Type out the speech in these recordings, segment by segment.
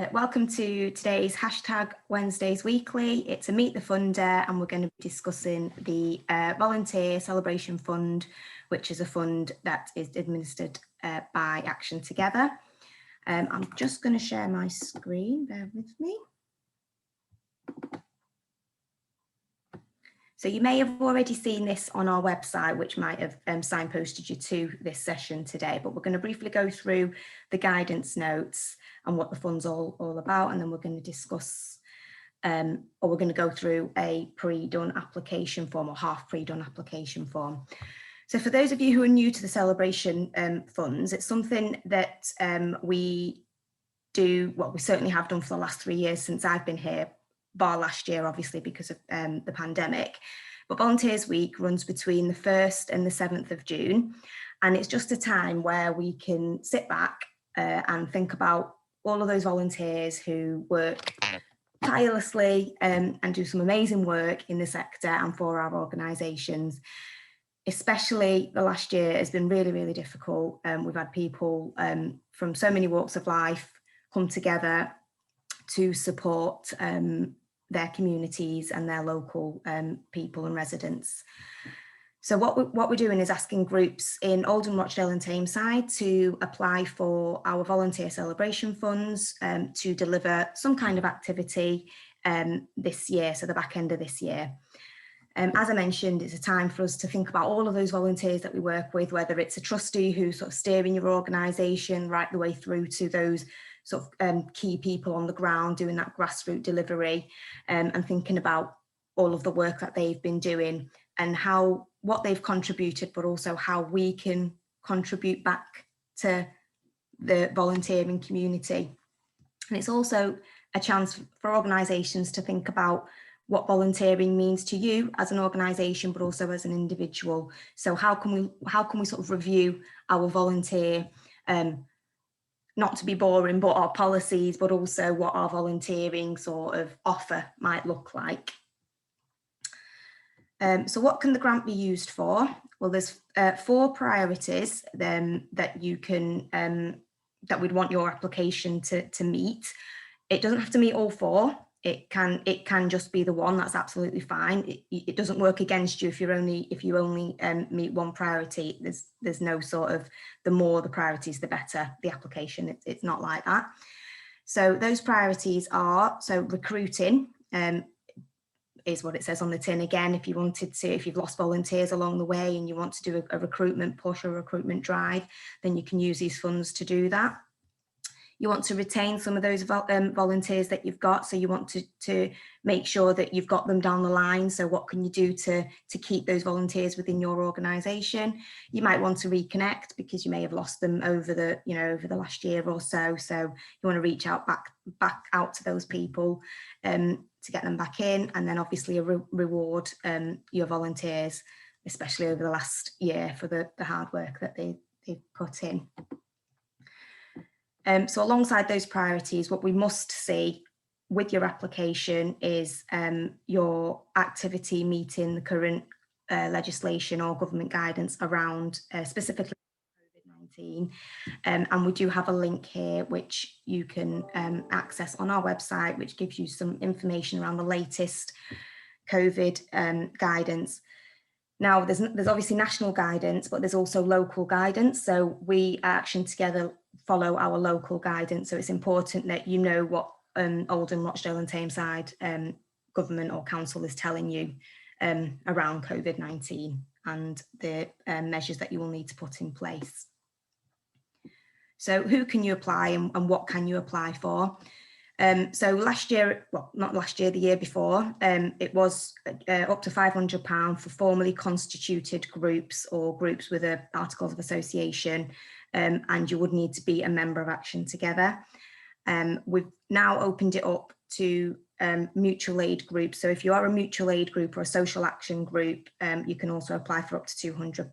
Welcome to today's hashtag Wednesdays Weekly. It's a Meet the Funder, and we're going to be discussing the Volunteer Celebration Fund, which is a fund that is administered by Action Together. I'm just going to share my screen, bear with me. So you may have already seen this on our website, which might have signposted you to this session today, but we're going to briefly go through the guidance notes and what the fund's all about, and then we're going to discuss, or we're going to go through a pre-done application form or half pre-done application form. So for those of you who are new to the celebration funds, it's something that we do, well, we certainly have done for the last 3 years since I've been here, bar last year, obviously, because of the pandemic. But Volunteers Week runs between the 1st and the 7th of June. And it's just a time where we can sit back and think about all of those volunteers who work tirelessly and do some amazing work in the sector and for our organisations. Especially the last year has been really, really difficult. We've had people from so many walks of life come together to support their communities and their local people and residents. So what we're doing is asking groups in Oldham, Rochdale and Tameside to apply for our volunteer celebration funds to deliver some kind of activity this year, so the back end of this year. As I mentioned, it's a time for us to think about all of those volunteers that we work with, whether it's a trustee who's sort of steering your organisation right the way through to those sort of key people on the ground doing that grassroots delivery, and thinking about all of the work that they've been doing and what they've contributed, but also how we can contribute back to the volunteering community. And it's also a chance for organisations to think about what volunteering means to you as an organisation, but also as an individual. So how can we sort of review our volunteer, not to be boring, but our policies, but also what our volunteering sort of offer might look like. So what can the grant be used for? Well, there's 4 priorities that you can, that we'd want your application to meet. It doesn't have to meet all 4. It can just be the one. That's absolutely fine. It doesn't work against you if you only meet one priority. There's no sort of, the more the priorities, the better the application. It's not like that. So those priorities are, so recruiting is what it says on the tin. Again, if you've lost volunteers along the way and you want to do a recruitment push or a recruitment drive, then you can use these funds to do that. You want to retain some of those volunteers that you've got. So you want to make sure that you've got them down the line. So what can you do to keep those volunteers within your organisation? You might want to reconnect because you may have lost them over the last year or so. So you want to reach out back out to those people to get them back in, and then obviously reward your volunteers, especially over the last year, for the hard work that they've put in. So alongside those priorities, what we must see with your application is your activity meeting the current legislation or government guidance around specifically COVID-19. And we do have a link here which you can access on our website, which gives you some information around the latest COVID guidance. Now, there's obviously national guidance, but there's also local guidance. So we at Action Together follow our local guidance. So it's important that you know what Oldham, Rochdale and Tameside government or council is telling you around COVID-19 and the measures that you will need to put in place. So who can you apply and what can you apply for? So last year, well, not last year, the year before, it was up to £500 for formally constituted groups or groups with articles of association, and you would need to be a member of Action Together. We've now opened it up to mutual aid groups. So if you are a mutual aid group or a social action group, you can also apply for up to £200.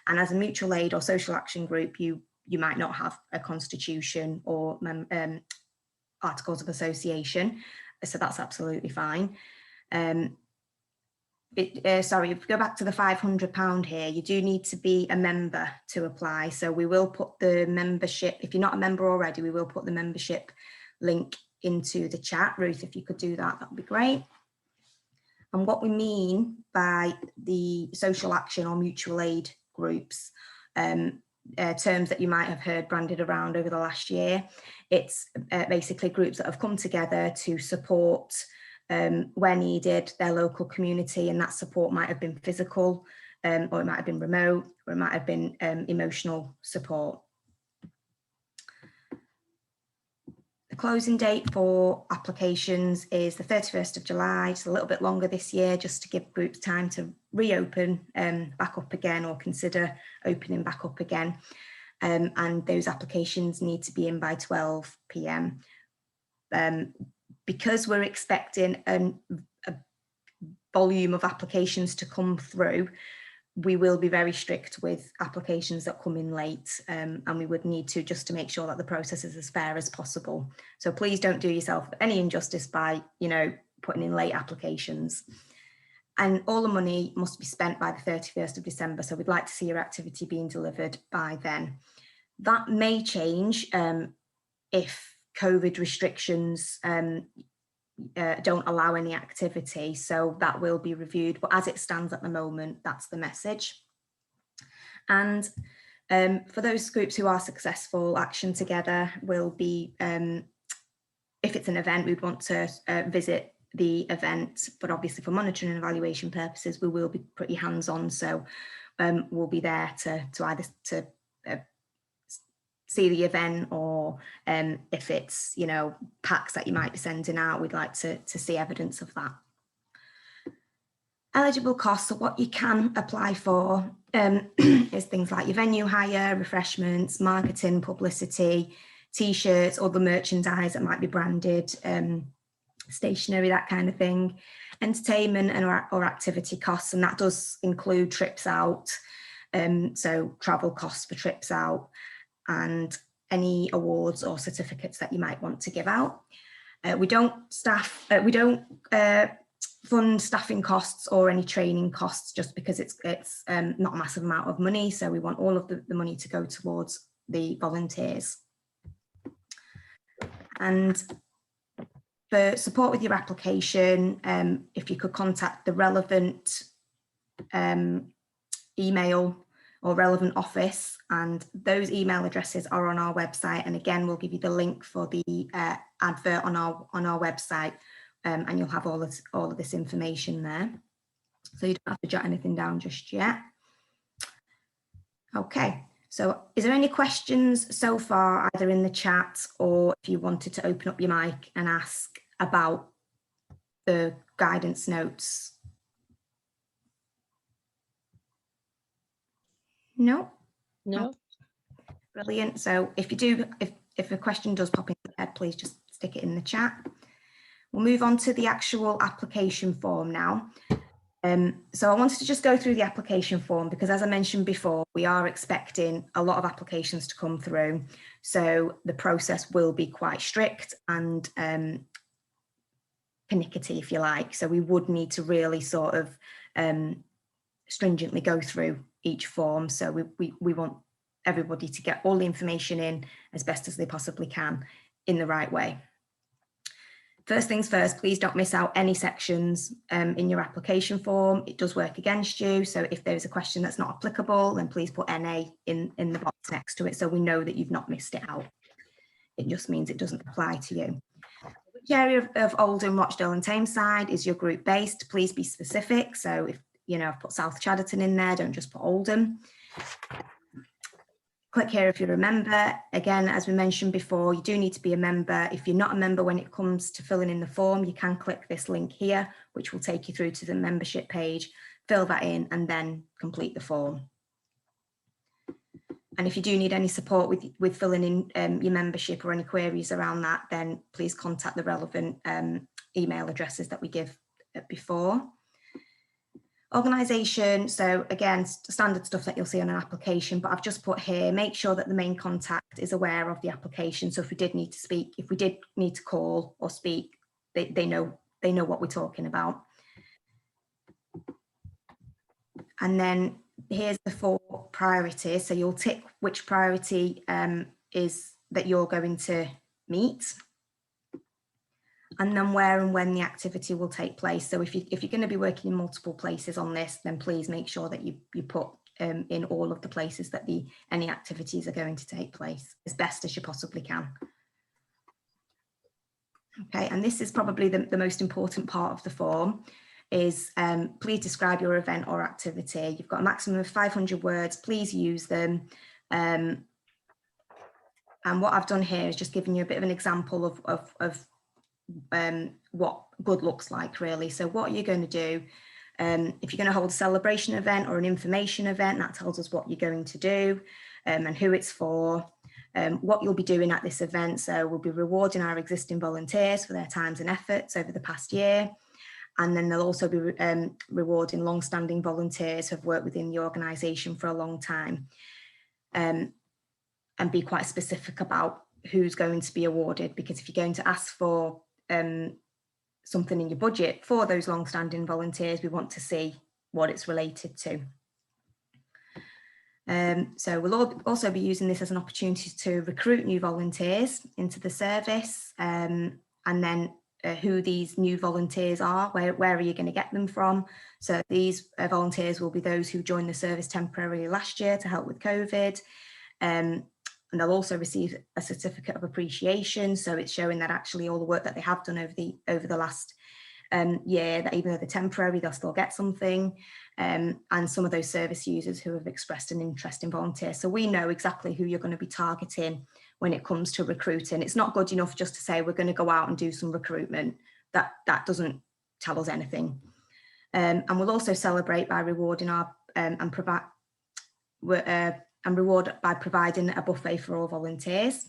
And as a mutual aid or social action group, you might not have a constitution or articles of association, so that's absolutely fine. Sorry, if we go back to the £500 here, you do need to be a member to apply. So we will put the membership, if you're not a member already, we will put the membership link into the chat. Ruth, if you could do that, that would be great. And what we mean by the social action or mutual aid groups, terms that you might have heard branded around over the last year, it's basically groups that have come together to support where needed their local community, and that support might have been physical, or it might have been remote, or it might have been emotional support. The closing date for applications is the 31st of July, it's a little bit longer this year, just to give groups time to reopen back up again, or consider opening back up again. And those applications need to be in by 12 p.m. Because we're expecting a volume of applications to come through, we will be very strict with applications that come in late, and we would need to, just to make sure that the process is as fair as possible. So please don't do yourself any injustice by, you know, putting in late applications. And all the money must be spent by the 31st of December. So we'd like to see your activity being delivered by then. That may change if COVID restrictions don't allow any activity, so that will be reviewed, but as it stands at the moment, that's the message. And for those groups who are successful, Action Together will be, if it's an event, we'd want to visit the event, but obviously for monitoring and evaluation purposes, we will be pretty hands-on, so we'll be there to either see the event, or if it's, you know, packs that you might be sending out, we'd like to see evidence of that. Eligible costs, so what you can apply for is things like your venue hire, refreshments, marketing, publicity, t-shirts, other merchandise that might be branded, stationery, that kind of thing, entertainment and or activity costs, and that does include trips out, so travel costs for trips out, and any awards or certificates that you might want to give out. We don't fund staffing costs or any training costs, just because it's not a massive amount of money. So we want all of the money to go towards the volunteers. And for support with your application, if you could contact the relevant email or relevant office, and those email addresses are on our website, and again we'll give you the link for the advert on our website, and you'll have all of this information there, so you don't have to jot anything down just yet. Okay, so is there any questions so far, either in the chat or if you wanted to open up your mic and ask about the guidance notes? No? No. Brilliant. So if you do, if a question does pop in your head, please just stick it in the chat. We'll move on to the actual application form now. So I wanted to just go through the application form, because as I mentioned before, we are expecting a lot of applications to come through. So the process will be quite strict and pernickety, if you like. So we would need to really sort of stringently go through each form. So we want everybody to get all the information in as best as they possibly can in the right way. First things first, please don't miss out any sections in your application form. It does work against you. So if there's a question that's not applicable, then please put NA in the box next to it, so we know that you've not missed it out. It just means it doesn't apply to you. Which area of Oldham, Rochdale and Tameside is your group based? Please be specific. So if, you know, I've put South Chadderton in there, don't just put Oldham. Click here if you're a member. Again, as we mentioned before, you do need to be a member. If you're not a member when it comes to filling in the form, you can click this link here, which will take you through to the membership page, fill that in and then complete the form. And if you do need any support with filling in your membership or any queries around that, then please contact the relevant email addresses that we give before. Organisation, so again, standard stuff that you'll see on an application, but I've just put here, make sure that the main contact is aware of the application. So if we did need to speak, if we did need to call or speak, they know what we're talking about. And then here's the 4 priorities. So you'll tick which priority is that you're going to meet. and then where and when the activity will take place. So if you're going to be working in multiple places on this, then please make sure that you put in all of the places that any activities are going to take place as best as you possibly can. Okay, and this is probably the most important part of the form, is please describe your event or activity. You've got a maximum of 500 words, please use them. And what I've done here is just giving you a bit of an example of what good looks like, really. So what you're going to do, if you're going to hold a celebration event or an information event, that tells us what you're going to do and who it's for. What you'll be doing at this event. So we'll be rewarding our existing volunteers for their times and efforts over the past year. And then they'll also be rewarding long-standing volunteers who have worked within the organisation for a long time. And be quite specific about who's going to be awarded, because if you're going to ask for something in your budget for those long-standing volunteers, we want to see what it's related to. So we'll also be using this as an opportunity to recruit new volunteers into the service, and then who these new volunteers are, where are you going to get them from? So these volunteers will be those who joined the service temporarily last year to help with COVID, and they'll also receive a certificate of appreciation. So it's showing that actually all the work that they have done over the last year, that even though they're temporary, they'll still get something. And some of those service users who have expressed an interest in volunteers. So we know exactly who you're going to be targeting when it comes to recruiting. It's not good enough just to say we're going to go out and do some recruitment. That doesn't tell us anything. And we'll also celebrate by rewarding reward by providing a buffet for all volunteers.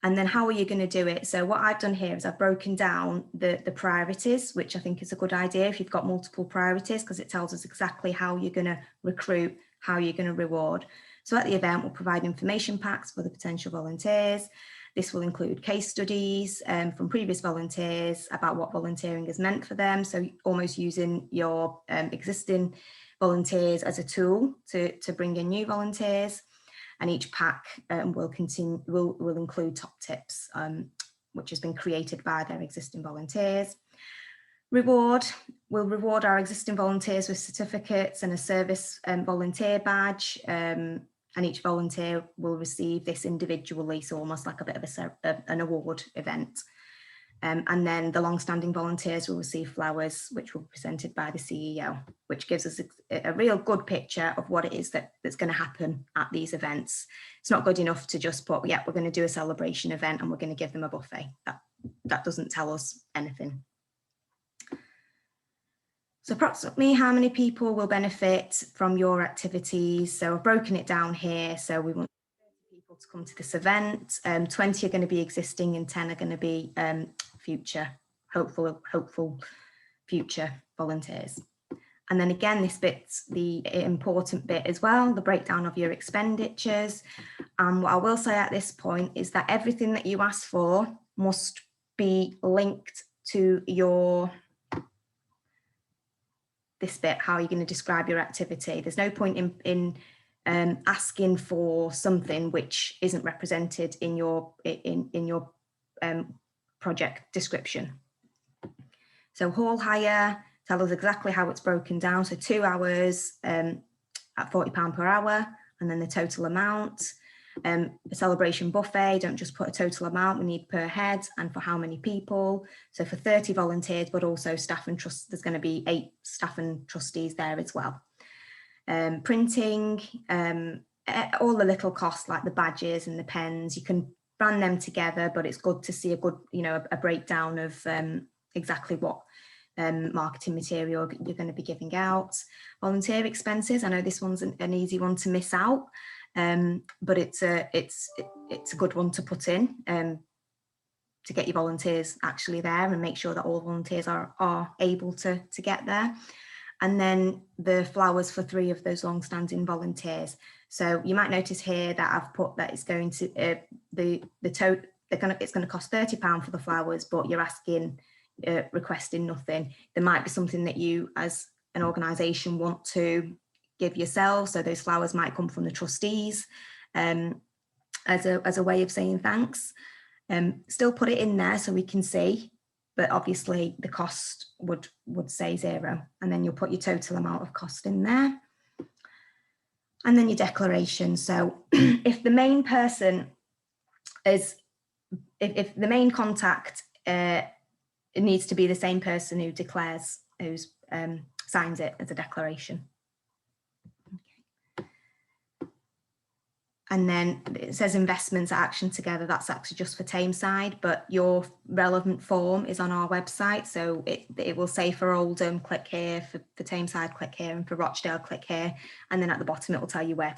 And then how are you going to do it? So what I've done here is I've broken down the priorities, which I think is a good idea if you've got multiple priorities, because it tells us exactly how you're going to recruit, how you're going to reward. So at the event, we'll provide information packs for the potential volunteers. This will include case studies from previous volunteers about what volunteering has meant for them. So almost using your existing volunteers as a tool to bring in new volunteers. And each pack will include top tips, which has been created by their existing volunteers. We'll reward our existing volunteers with certificates and a service volunteer badge, and each volunteer will receive this individually, so almost like a bit of an award event. And then the long-standing volunteers will receive flowers, which will be presented by the CEO, which gives us a real good picture of what it is that's going to happen at these events. It's not good enough to just put, yeah, we're going to do a celebration event and we're going to give them a buffet. That doesn't tell us anything. So approximately how many people will benefit from your activities? So I've broken it down here. So we want 30 people to come to this event. 20 are going to be existing and 10 are going to be future, hopeful future volunteers. And then again, this bit's the important bit as well, the breakdown of your expenditures. And what I will say at this point is that everything that you ask for must be linked to this bit, how you're going to describe your activity. There's no point in asking for something which isn't represented in your project description. So hall hire, tell us exactly how it's broken down. So 2 hours at £40 per hour, and then the total amount. A celebration buffet, don't just put a total amount, we need per head and for how many people. So for 30 volunteers, but also staff and trusts, there's going to be 8 staff and trustees there as well. Printing, all the little costs like the badges and the pens, you can brand them together, but it's good to see a breakdown of exactly what marketing material you're going to be giving out. Volunteer expenses, I know this one's an easy one to miss out. But it's a good one to put in to get your volunteers actually there and make sure that all volunteers are able to get there. And then the flowers for 3 of those long-standing volunteers. So you might notice here that I've put that it's going to it's going to cost £30 for the flowers, but you're requesting nothing. There might be something that you as an organisation want to give yourself, so those flowers might come from the trustees as a way of saying thanks. Still put it in there so we can see, but obviously the cost would say 0, and then you'll put your total amount of cost in there. And then your declaration. So if the main person is, if the main contact it needs to be the same person who declares, who signs it as a declaration. Okay. And then it says investments action together. That's actually just for Tameside, but your relevant form is on our website. So it will say for Oldham, click here, for Tameside, click here, and for Rochdale, click here. And then at the bottom, it will tell you where